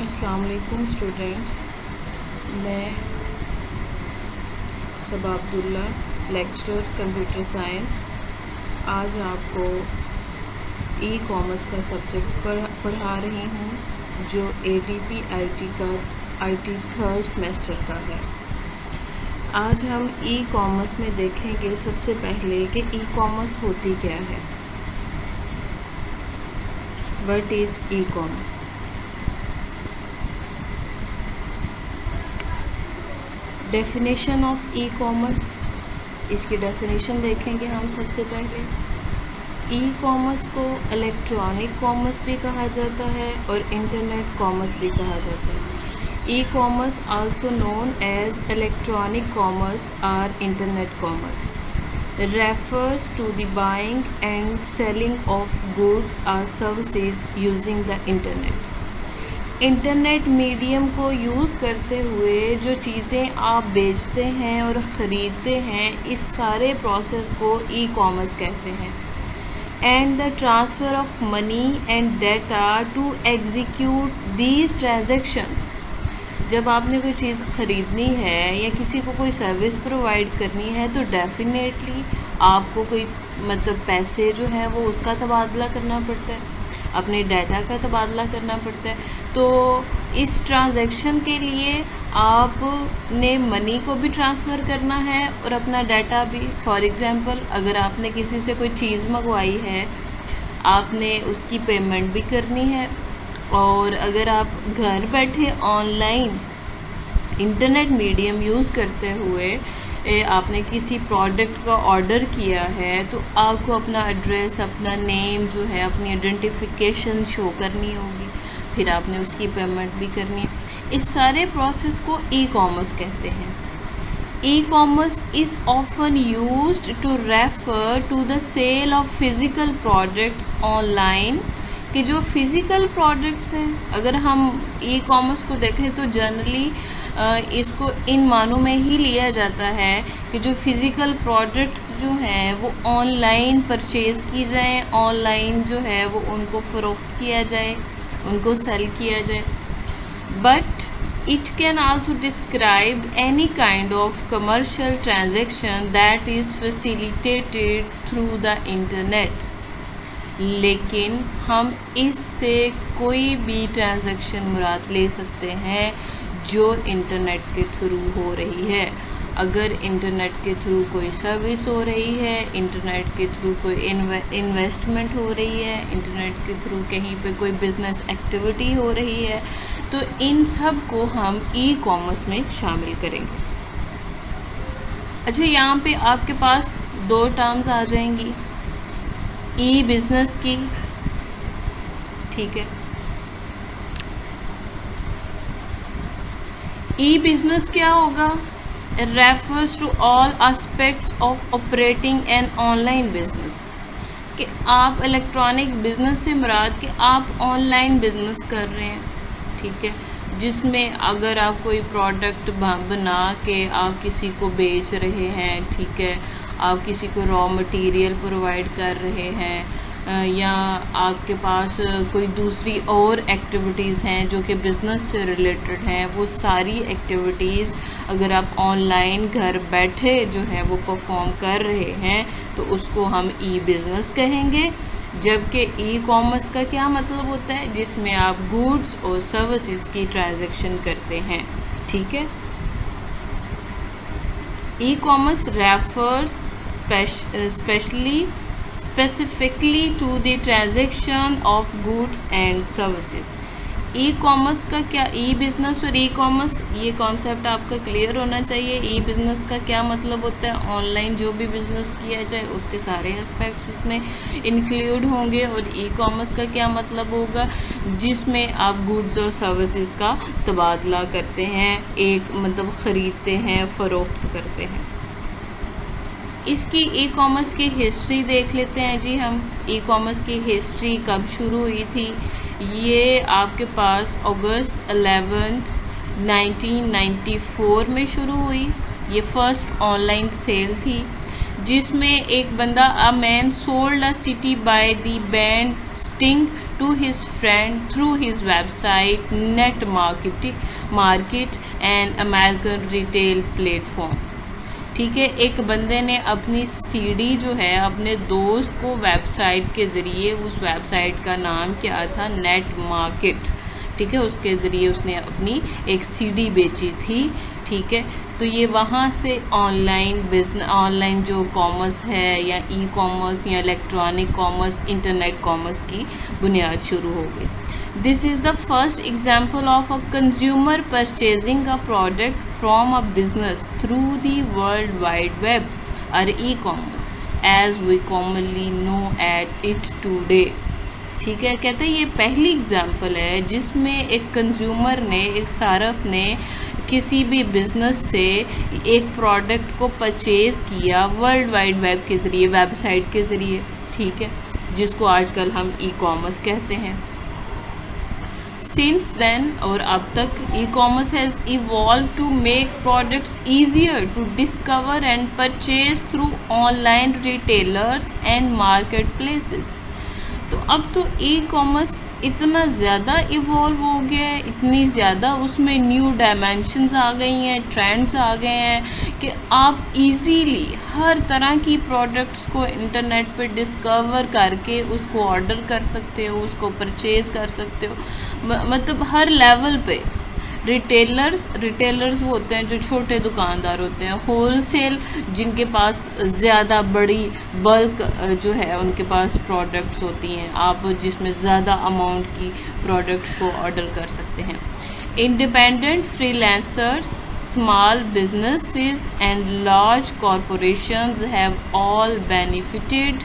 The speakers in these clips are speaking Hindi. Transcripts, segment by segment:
अस्सलाम वालेकुम स्टूडेंट्स। मैं सबा अब्दुल्ला, लेक्चरर कंप्यूटर साइंस, आज आपको ई कॉमर्स का सब्जेक्ट पढ़ा रही हूँ जो ADP IT थर्ड सेमेस्टर का है। आज हम ई कॉमर्स में देखेंगे सबसे पहले कि ई कॉमर्स होती क्या है। What is e commerce? Definition of e commerce, इसकी डेफिनेशन देखेंगे हम सबसे पहले। ई कॉमर्स को इलेक्ट्रॉनिक कॉमर्स भी कहा जाता है और इंटरनेट कॉमर्स भी कहा जाता है। E-commerce also known as electronic commerce और internet commerce refers to the buying and selling of goods or services using the internet। Internet medium को यूज़ करते हुए जो चीज़ें आप बेचते हैं और ख़रीदते हैं, इस सारे प्रोसेस को ई कॉमर्स कहते हैं। And the transfer of money and data to execute these transactions. जब आपने कोई चीज़ ख़रीदनी है या किसी को कोई सर्विस प्रोवाइड करनी है तो डेफिनेटली आपको कोई पैसे जो है वो उसका तबादला करना पड़ता है, अपने डाटा का तबादला करना पड़ता है। तो इस ट्रांजैक्शन के लिए आपने मनी को भी ट्रांसफ़र करना है और अपना डाटा भी। फॉर एग्ज़ाम्पल, अगर आपने किसी से कोई चीज़ मंगवाई है, आपने उसकी पेमेंट भी करनी है। और अगर आप घर बैठे ऑनलाइन इंटरनेट मीडियम यूज़ करते हुए आपने किसी प्रोडक्ट का ऑर्डर किया है तो आपको अपना एड्रेस, अपना नेम जो है, अपनी आइडेंटिफिकेशन शो करनी होगी, फिर आपने उसकी पेमेंट भी करनी है। इस सारे प्रोसेस को ई कॉमर्स कहते हैं। E commerce is often used to refer to the sale of physical products online, कि जो फ़िज़िकल प्रोडक्ट्स हैं, अगर हम ई कॉमर्स को देखें तो जनरली इसको इन मानों में ही लिया जाता है कि जो फ़िज़िकल प्रोडक्ट्स जो हैं वो ऑनलाइन परचेज़ की जाएँ, ऑनलाइन जो है वो उनको फ़रोख्त किया जाए, उनको सेल किया जाए। But it can also describe any kind of commercial transaction that is facilitated through the internet। लेकिन हम इससे कोई भी ट्रांजैक्शन मुराद ले सकते हैं जो इंटरनेट के थ्रू हो रही है। अगर इंटरनेट के थ्रू कोई सर्विस हो रही है, इंटरनेट के थ्रू कोई इन्वेस्टमेंट हो रही है, इंटरनेट के थ्रू कहीं पे कोई बिज़नेस एक्टिविटी हो रही है, तो इन सब को हम ई कॉमर्स में शामिल करेंगे। अच्छा, यहाँ पे आपके पास दो टर्म्स आ जाएंगी ई बिज़नेस की, ठीक है। ई बिज़नेस क्या होगा? Refers to all aspects of operating an online business, कि आप इलेक्ट्रॉनिक बिज़नेस से मुराद कि आप ऑनलाइन बिज़नेस कर रहे हैं, ठीक है, जिसमें अगर आप कोई प्रोडक्ट बना के आप किसी को बेच रहे हैं, ठीक है, आप किसी को रॉ मटेरियल प्रोवाइड कर रहे हैं, या आपके पास कोई दूसरी और एक्टिविटीज़ हैं जो कि बिज़नेस से रिलेटेड हैं, वो सारी एक्टिविटीज़ अगर आप ऑनलाइन घर बैठे जो है वो परफॉर्म कर रहे हैं तो उसको हम ई बिज़नेस कहेंगे। जबकि ई कॉमर्स का क्या मतलब होता है? जिसमें आप गुड्स और सर्विसेज की ट्रांजैक्शन करते हैं, ठीक है। E commerce refers specifically to the transaction of goods and services। E commerce का क्या, ई बिज़नेस और ई कॉमर्स, ये कॉन्सेप्ट आपका क्लियर होना चाहिए। ई बिज़नेस का क्या मतलब होता है? ऑनलाइन जो भी बिज़नेस किया जाए उसके सारे एस्पेक्ट्स उसमें इंक्लूड होंगे। और ई कॉमर्स का क्या मतलब होगा? जिसमें आप गुड्स और सर्विसेज का तबादला करते हैं, एक ख़रीदते हैं, फ़रोख्त करते हैं। इसकी ई कॉमर्स की हिस्ट्री देख लेते हैं जी हम। ई कॉमर्स की हिस्ट्री कब शुरू हुई थी? ये आपके पास अगस्त 11, 1994 में शुरू हुई। ये फ़र्स्ट ऑनलाइन सेल थी जिसमें एक बंदा a man sold a CD by the band Sting to his friend through his website net market and American retail platform. ठीक है, एक बंदे ने अपनी सीडी जो है अपने दोस्त को वेबसाइट के ज़रिए, उस वेबसाइट का नाम क्या था, नेट मार्केट। ठीक है, उसके ज़रिए उसने अपनी एक सीडी बेची थी। ठीक है, तो ये वहाँ से ऑनलाइन जो कॉमर्स है या ई कॉमर्स या इलेक्ट्रॉनिक कॉमर्स, इंटरनेट कॉमर्स की बुनियाद शुरू हो गई। This is the first example of a consumer purchasing a product from a business through the World Wide Web or e-commerce as we commonly know it today। ठीक है, कहते हैं ये पहली एग्जाम्पल है जिसमें एक कंज्यूमर ने, एक सारफ ने किसी भी बिज़नेस से एक प्रोडक्ट को परचेज़ किया वर्ल्ड वाइड वेब के ज़रिए, वेबसाइट के ज़रिए। ठीक है, जिसको आजकल हम ई कॉमर्स कहते हैं। Since then और अब तक e-commerce has evolved to make products easier to discover and purchase through online retailers and marketplaces। तो अब तो ई-कॉमर्स इतना ज़्यादा इवॉल्व हो गया है, इतनी ज़्यादा उसमें न्यू डायमेंशंस आ गई हैं, ट्रेंड्स आ गए हैं कि आप इजीली हर तरह की प्रोडक्ट्स को इंटरनेट पे डिस्कवर करके उसको ऑर्डर कर सकते हो, उसको परचेज़ कर सकते हो। मतलब हर लेवल पे रिटेलर्स वो होते हैं जो छोटे दुकानदार होते हैं, होलसेल जिनके पास ज़्यादा बड़ी बल्क जो है उनके पास प्रोडक्ट्स होती हैं, आप जिसमें ज़्यादा अमाउंट की प्रोडक्ट्स को ऑर्डर कर सकते हैं। Independent freelancers, small businesses and large corporations have all benefited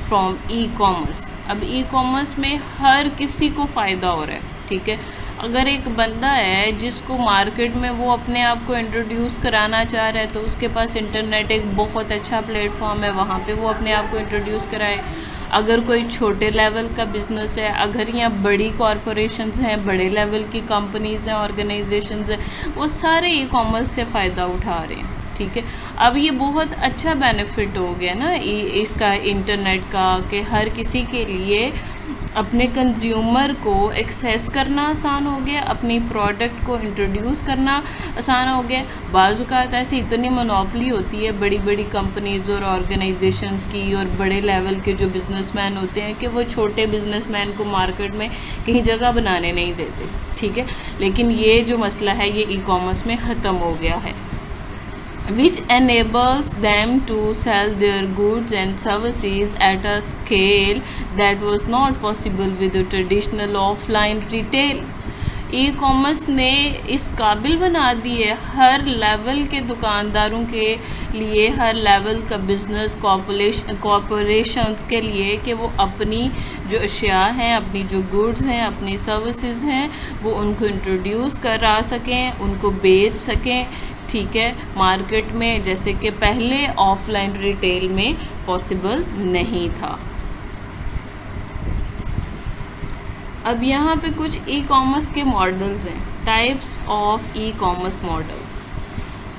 from e commerce. अब ई कॉमर्स में हर किसी को फ़ायदा हो रहा है। ठीक है, अगर एक बंदा है जिसको मार्केट में वो अपने आप को इंट्रोड्यूस कराना चाह रहा है तो उसके पास इंटरनेट एक बहुत अच्छा प्लेटफॉर्म है, वहाँ पे वो अपने आप को इंट्रोड्यूस कराए। अगर कोई छोटे लेवल का बिज़नेस है, अगर यहाँ बड़ी कॉरपोरेशंस हैं, बड़े लेवल की कंपनीज़ हैं, ऑर्गेनाइजेशंस हैं, वो सारे ई कॉमर्स से फ़ायदा उठा रहे हैं। ठीक है, अब ये बहुत अच्छा बेनिफिट हो गया ना इसका, इंटरनेट का, कि हर किसी के लिए अपने कंज्यूमर को एक्सेस करना आसान हो गया, अपनी प्रोडक्ट को इंट्रोड्यूस करना आसान हो गया। बाज़ औक़ात ऐसी इतनी मोनोपोली होती है बड़ी बड़ी कंपनीज़ और ऑर्गेनाइजेशंस की और बड़े लेवल के जो बिज़नेसमैन होते हैं कि वो छोटे बिज़नेसमैन को मार्केट में कहीं जगह बनाने नहीं देते। ठीक है, लेकिन ये जो मसला है ये ई कॉमर्स में ख़त्म हो गया है, which enables them to sell their goods and services at a scale that was not possible with the traditional offline retail। E commerce ने इस काबिल बना दी है हर लेवल के दुकानदारों के लिए, हर लेवल का बिज़नेस कॉरपोरेशंस के लिए कि वो अपनी जो अशिया हैं, अपनी जो गुड्स हैं, अपनी सर्विसेज हैं, वो उनको इंट्रोड्यूस करा सकें, उनको बेच सकें। ठीक है, मार्केट में, जैसे कि पहले ऑफलाइन रिटेल में पॉसिबल नहीं था। अब यहाँ पे कुछ ई कॉमर्स के मॉडल्स हैं, types of e commerce models.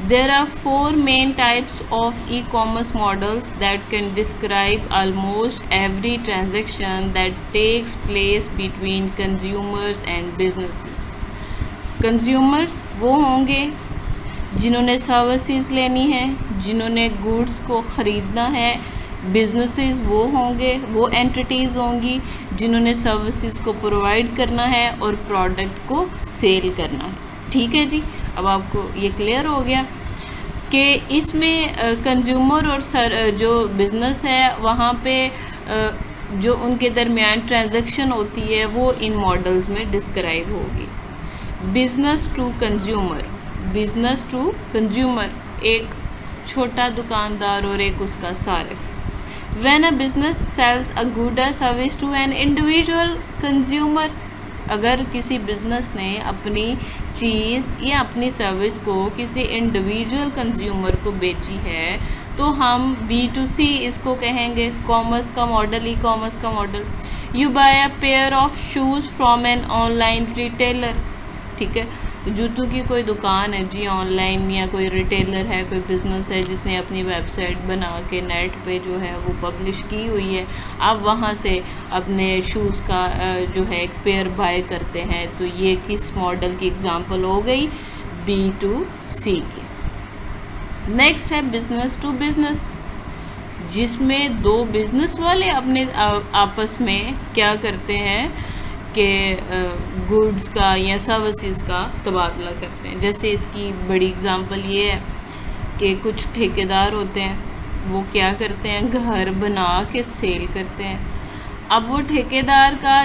There are 4 main types of e commerce models that can describe almost every transaction that takes place between consumers and businesses. Consumers वो होंगे जिन्होंने सर्विसेज लेनी है, जिन्होंने गुड्स को ख़रीदना है। बिजनेसेस वो होंगे, वो एंटिटीज़ होंगी जिन्होंने सर्विसेज को प्रोवाइड करना है और प्रोडक्ट को सेल करना है। ठीक है जी, अब आपको ये क्लियर हो गया कि इसमें कंज्यूमर और जो बिज़नेस है वहाँ पे जो उनके दरमियान ट्रांजैक्शन होती है वो इन मॉडल्स में डिस्क्राइब होगी। Business to consumer, business to consumer, एक छोटा दुकानदार और एक उसका सारिफ। When a business sells a good और service to an individual consumer, अगर किसी बिज़नेस ने अपनी चीज़ या अपनी सर्विस को किसी इंडिविजुअल कंज्यूमर को बेची है तो हम B2C इसको कहेंगे, कॉमर्स का मॉडल, ई कॉमर्स का model. You buy a pair of shoes from an online retailer. ठीक है, जूतों की कोई दुकान है जी ऑनलाइन, या कोई रिटेलर है, कोई बिज़नेस है जिसने अपनी वेबसाइट बना के नेट पे जो है वो पब्लिश की हुई है, आप वहाँ से अपने शूज़ का जो है एक पेयर बाय करते हैं। तो ये किस मॉडल की एग्जांपल हो गई? B2C की। नेक्स्ट है बिजनेस टू बिजनेस, जिसमें दो बिजनेस वाले अपने आपस में क्या करते हैं कि गुड्स का या सर्विसेज का तबादला करते हैं। जैसे इसकी बड़ी एग्जांपल ये है कि कुछ ठेकेदार होते हैं, वो क्या करते हैं, घर बना के सेल करते हैं। अब वो ठेकेदार का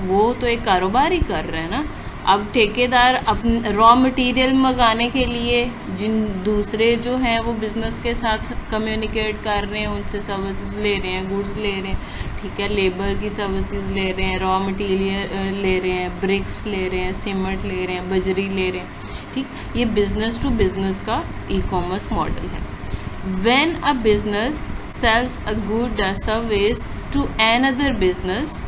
वो तो एक कारोबार ही कर रहे हैं ना। अब ठेकेदार अपने रॉ मटेरियल मंगाने के लिए जिन दूसरे जो हैं वो बिज़नेस के साथ कम्युनिकेट कर रहे हैं, उनसे सर्विसेज ले रहे हैं, गुड्स ले रहे हैं, ठीक है, लेबर की सर्विसेज ले रहे हैं, रॉ मटेरियल ले रहे हैं, ब्रिक्स ले रहे हैं, सीमेंट ले रहे हैं, बजरी ले रहे हैं, ठीक। ये बिज़नेस टू बिज़नेस का ई-कॉमर्स मॉडल है। When a business sells a good or service to another business,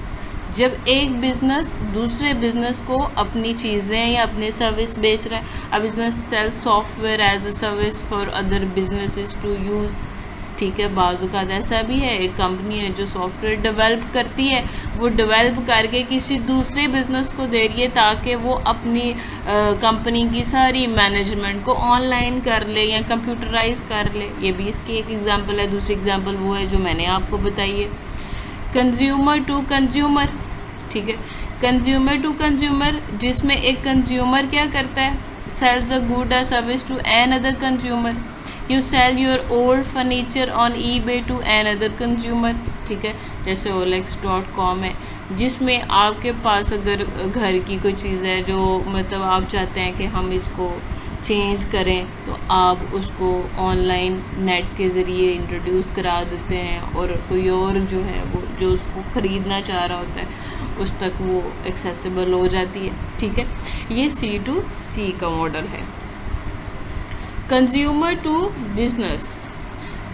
जब एक बिज़नेस दूसरे बिज़नेस को अपनी चीज़ें या अपनी सर्विस बेच रहा है। A business sells software as a service for other businesses to use, ठीक है। बाज़-औक़ात ऐसा भी है, एक कंपनी है जो सॉफ्टवेयर डेवलप करती है, वो डेवलप करके किसी दूसरे बिज़नेस को दे रही है ताकि वो अपनी कंपनी की सारी मैनेजमेंट को ऑनलाइन कर ले या कंप्यूटराइज कर ले। ये भी इसकी एक एग्जांपल है। दूसरी एग्जांपल वो है जो मैंने आपको बताई है, कंज्यूमर टू कंज्यूमर, ठीक है। कंज्यूमर टू कंज्यूमर, जिसमें एक कंज्यूमर क्या करता है, सेल्स अ गुड और service to another consumer. You sell your old furniture on eBay to another consumer, ठीक है। जैसे OLX.com है, जिसमें आपके पास अगर घर की कोई चीज़ है जो मतलब आप चाहते हैं कि हम इसको चेंज करें, तो आप उसको ऑनलाइन नेट के ज़रिए इंट्रोड्यूस करा देते हैं और कोई और जो है वो जो उसको ख़रीदना चाह रहा होता है उस तक वो एक्सेसिबल हो जाती है, ठीक है। ये C2C का मॉडल है। कंज्यूमर टू बिजनेस,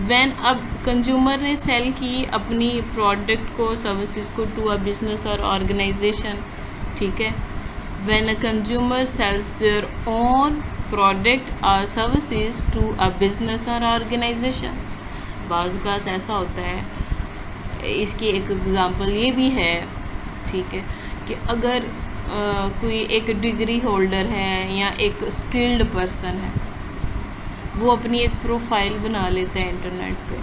व्हेन अब कंज्यूमर ने सेल की अपनी प्रोडक्ट को, सर्विसेज को टू अ बिजनेस और ऑर्गेनाइजेशन, ठीक है। When a consumer sells their own product और सर्विसेज टू अ बिजनेस और ऑर्गेनाइजेशन। बाज़-औक़ात ऐसा होता है, इसकी एक एग्ज़ाम्पल ये भी है, ठीक है, कि अगर कोई एक डिग्री होल्डर है या एक स्किल्ड पर्सन है, वो अपनी एक प्रोफाइल बना लेता है इंटरनेट पे,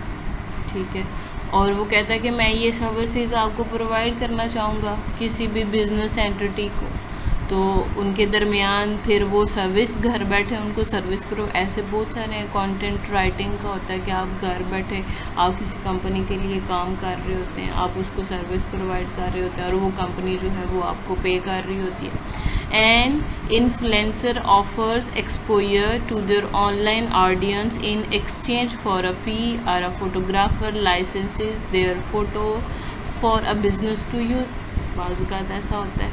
ठीक है, और वो कहता है कि मैं ये सर्विसेज आपको प्रोवाइड करना चाहूँगा किसी भी बिज़नेस एंटिटी को। तो उनके दरमियान फिर वो सर्विस घर बैठे उनको सर्विस ऐसे बहुत सारे कंटेंट राइटिंग का होता है कि आप घर बैठे आप किसी कंपनी के लिए काम कर रहे होते हैं, आप उसको सर्विस प्रोवाइड कर रहे होते हैं और वो कंपनी जो है वो आपको पे कर रही होती है। And influencer offers exposure to their online audience in exchange for a fee और a photographer licenses their photo for a business to use. बाज़-औक़ात ऐसा होता है,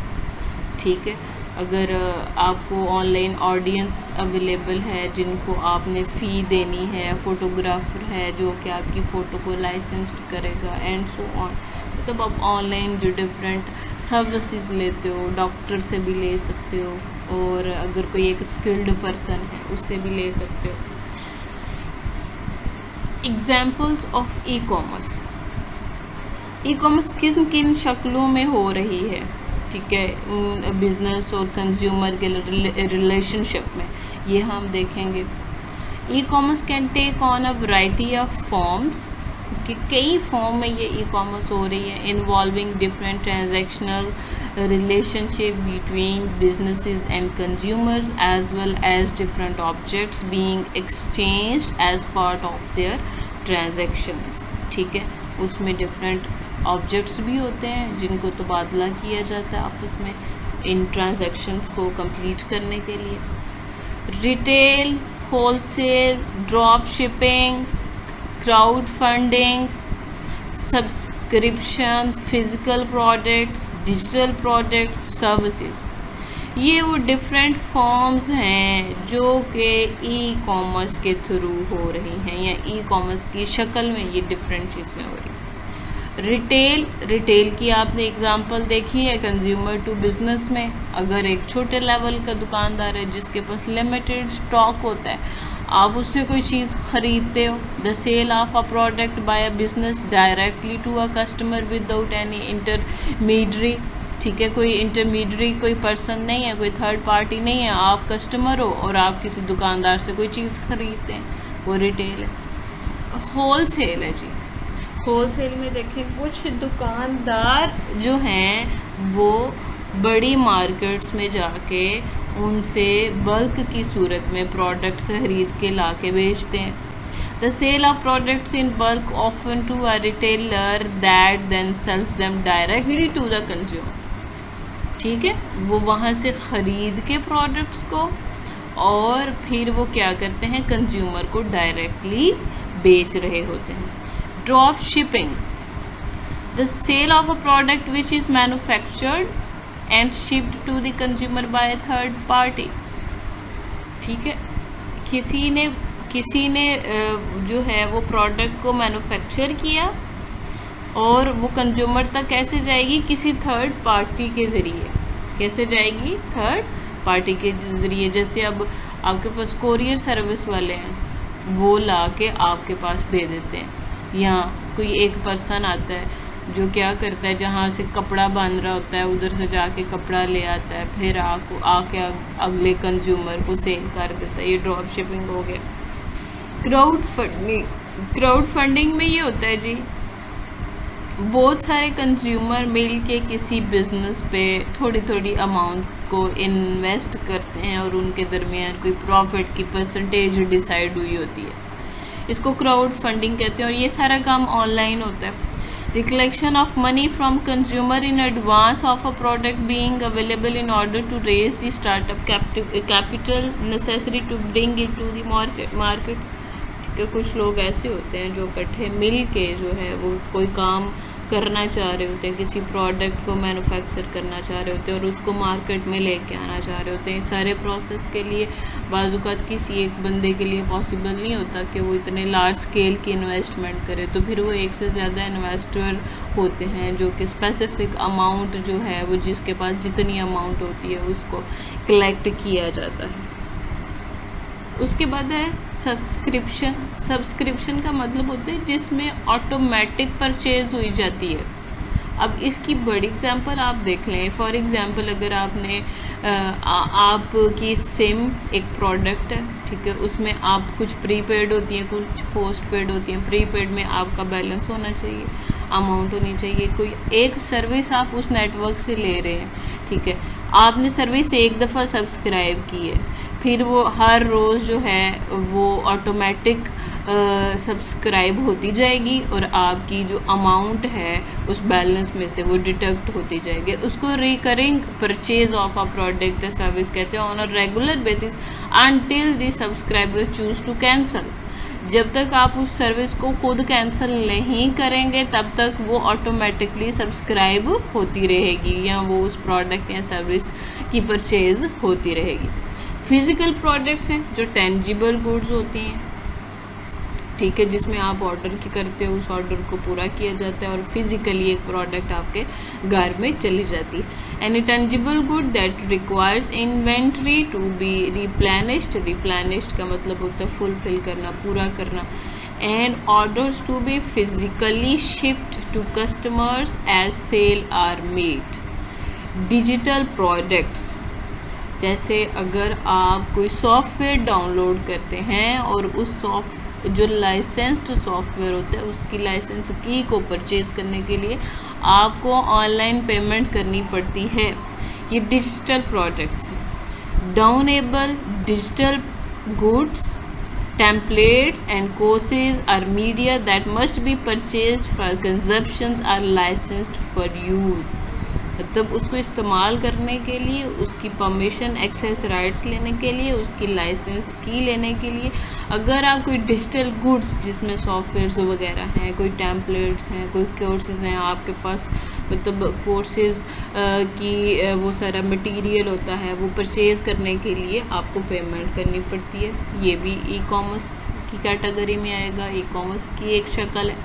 ठीक है। अगर आपको ऑनलाइन ऑडियंस अवेलेबल है जिनको आपने फ़ी देनी है, फ़ोटोग्राफ़र है जो कि आपकी फ़ोटो को लाइसेंस्ड करेगा एंड सो ऑन, मतलब आप ऑनलाइन जो डिफरेंट सर्विसेज लेते हो, डॉक्टर से भी ले सकते हो और अगर कोई एक स्किल्ड पर्सन है उससे भी ले सकते हो। एग्जाम्पल्स ऑफ ई-कॉमर्स, ई-कॉमर्स किन किन शक्लों में हो रही है, ठीक है, बिज़नेस और कंज्यूमर के रिलेशनशिप में, ये हम देखेंगे। E commerce can take on a variety of forms, कि कई फॉर्म में ये ई कॉमर्स हो रही है, involving different transactional relationship between businesses and consumers as well as different objects being exchanged as part of their transactions, ठीक है। उसमें डिफरेंट ऑब्जेक्ट्स भी होते हैं जिनको तबादला किया जाता है आपस में इन ट्रांजैक्शंस को कंप्लीट करने के लिए। Retail, wholesale, drop shipping, crowd funding, subscription, physical products, digital products, services, ये वो डिफरेंट फॉर्म्स हैं जो कि ई कॉमर्स के थ्रू हो रही हैं या ई कॉमर्स की शक्ल में ये डिफरेंट चीज़ें हो रही हैं। रिटेल की आपने एग्जांपल देखी है कंज्यूमर टू बिजनेस में। अगर एक छोटे लेवल का दुकानदार है जिसके पास लिमिटेड स्टॉक होता है, आप उससे कोई चीज़ खरीदते हो। The sale of a product by a business directly to a customer without any intermediary. ठीक है, कोई इंटरमीडियरी, कोई पर्सन नहीं है, कोई थर्ड पार्टी नहीं है, आप कस्टमर हो और आप किसी दुकानदार से कोई चीज़ खरीदते हैं, वो रिटेल है। होल सेल है जी। होल सेल में देखें कुछ दुकानदार जो हैं वो बड़ी मार्केट्स में जाके उनसे बल्क की सूरत में प्रोडक्ट्स खरीद के ला के बेचते हैं। The sale of products in bulk often to a retailer that then sells them directly to the consumer. ठीक है, वो वहाँ से ख़रीद के प्रोडक्ट्स को और फिर वो क्या करते हैं, कंज्यूमर को डायरेक्टली बेच रहे होते हैं। Drop shipping, the sale of a product which is manufactured and shipped to the consumer by third party. ठीक है, किसी ने जो है वो प्रोडक्ट को मैन्युफैक्चर किया और वो कंज्यूमर तक कैसे जाएगी, किसी थर्ड पार्टी के ज़रिए। कैसे जाएगी, थर्ड पार्टी के ज़रिए। जैसे अब आपके पास कोरियर सर्विस वाले हैं, वो ला के आपके पास दे देते हैं, या कोई एक पर्सन आता है जो क्या करता है, जहाँ से कपड़ा बांध रहा होता है उधर से जाके कपड़ा ले आता है, फिर आके अगले कंज्यूमर को सेल कर देता है। ये ड्रॉप शिपिंग हो गया। क्राउड फंडिंग में ये होता है जी, बहुत सारे कंज्यूमर मिल के किसी बिजनेस पे थोड़ी थोड़ी अमाउंट को इन्वेस्ट करते हैं और उनके दरमियान कोई प्रॉफिट की परसेंटेज डिसाइड हुई होती है। इसको क्राउड फंडिंग कहते हैं और ये सारा काम ऑनलाइन होता है। The collection of money from consumer in advance of a product being available in order to raise the startup capital necessary to bring it to the market। ठीक है, कुछ लोग ऐसे होते हैं जो इकट्ठे मिल के जो है वो कोई काम करना चाह रहे होते हैं, किसी प्रोडक्ट को मैन्युफैक्चर करना चाह रहे होते हैं और उसको मार्केट में लेके आना चाह रहे होते हैं। सारे प्रोसेस के लिए बाज़-औक़ात किसी एक बंदे के लिए पॉसिबल नहीं होता कि वो इतने लार्ज स्केल की इन्वेस्टमेंट करे, तो फिर वो एक से ज़्यादा इन्वेस्टर होते हैं जो कि स्पेसिफिक अमाउंट जो है वो जिसके पास जितनी अमाउंट होती है उसको कलेक्ट किया जाता है। उसके बाद है सब्सक्रिप्शन का मतलब होता है जिसमें ऑटोमेटिक परचेज हुई जाती है। अब इसकी बड़ी एग्जांपल आप देख लें। फॉर एग्जांपल अगर आपने आपकी सिम एक प्रोडक्ट है, ठीक है, उसमें आप कुछ प्रीपेड होती हैं, कुछ पोस्ट पेड होती हैं। प्रीपेड में आपका बैलेंस होना चाहिए, अमाउंट होनी चाहिए, कोई एक सर्विस आप उस नेटवर्क से ले रहे हैं, ठीक है, आपने सर्विस एक दफ़ा सब्सक्राइब की है, फिर वो हर रोज़ जो है वो ऑटोमेटिक सब्सक्राइब होती जाएगी और आपकी जो अमाउंट है उस बैलेंस में से वो डिडक्ट होती जाएगी। उसको recurring purchase of a product service कहते हैं on a regular basis until the subscriber choose to cancel. जब तक आप उस सर्विस को खुद कैंसिल नहीं करेंगे तब तक वो ऑटोमेटिकली सब्सक्राइब होती रहेगी या वो उस प्रोडक्ट या सर्विस की परचेज होती रहेगी। फिज़िकल प्रोडक्ट्स हैं जो टेंजिबल गुड्स होती हैं, ठीक है, जिसमें आप ऑर्डर की करते हो, उस ऑर्डर को पूरा किया जाता है और फिज़िकली एक प्रोडक्ट आपके घर में चली जाती है। Any tangible good that requires inventory to be replenished का मतलब होता है फुलफिल करना, पूरा करना। And orders to be physically shift to customers as sale are made. Digital products, जैसे अगर आप कोई सॉफ्टवेयर डाउनलोड करते हैं और उस जो लाइसेंस्ड सॉफ्टवेयर होता है उसकी लाइसेंस की को परचेज करने के लिए आपको ऑनलाइन पेमेंट करनी पड़ती है। ये digital products. Downloadable digital goods, templates and courses or media that must be purchased for consumptions or licensed for use. मतलब उसको इस्तेमाल करने के लिए, उसकी परमिशन एक्सेस राइट्स लेने के लिए, उसकी लाइसेंस की लेने के लिए अगर आप कोई डिजिटल गुड्स जिसमें सॉफ्टवेयर्स वगैरह हैं, कोई टेम्पलेट्स हैं, कोई कोर्सेज़ हैं आपके पास, मतलब कोर्सेज़ की वो सारा मटेरियल होता है वो परचेज़ करने के लिए आपको पेमेंट करनी पड़ती है। ये भी ई कॉमर्स की कैटेगरी में आएगा, ई कॉमर्स की एक शक्ल है।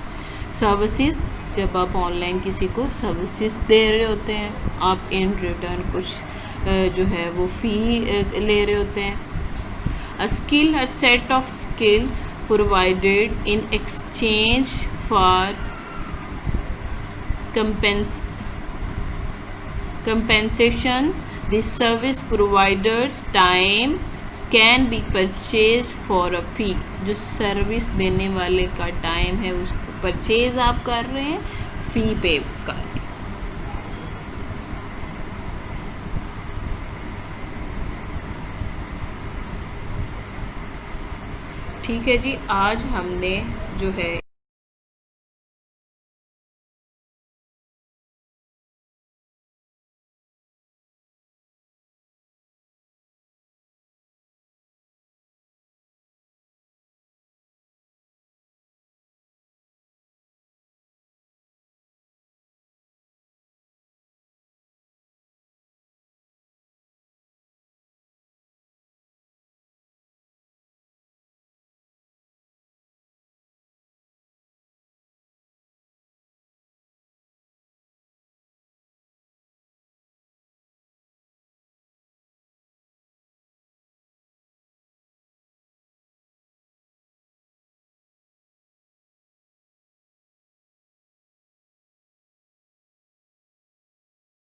सर्विसेज, जब आप ऑनलाइन किसी को सर्विसेज दे रहे होते हैं, आप इन रिटर्न कुछ जो है वो फ़ी ले रहे होते हैं। A skill, a set of skills provided in exchange for compensation. The service provider's time can be purchased for a fee. जो सर्विस देने वाले का टाइम है उसको परचेज आप कर रहे हैं, फ़ी पे कर रहे हैं। ठीक है जी, आज हमने जो है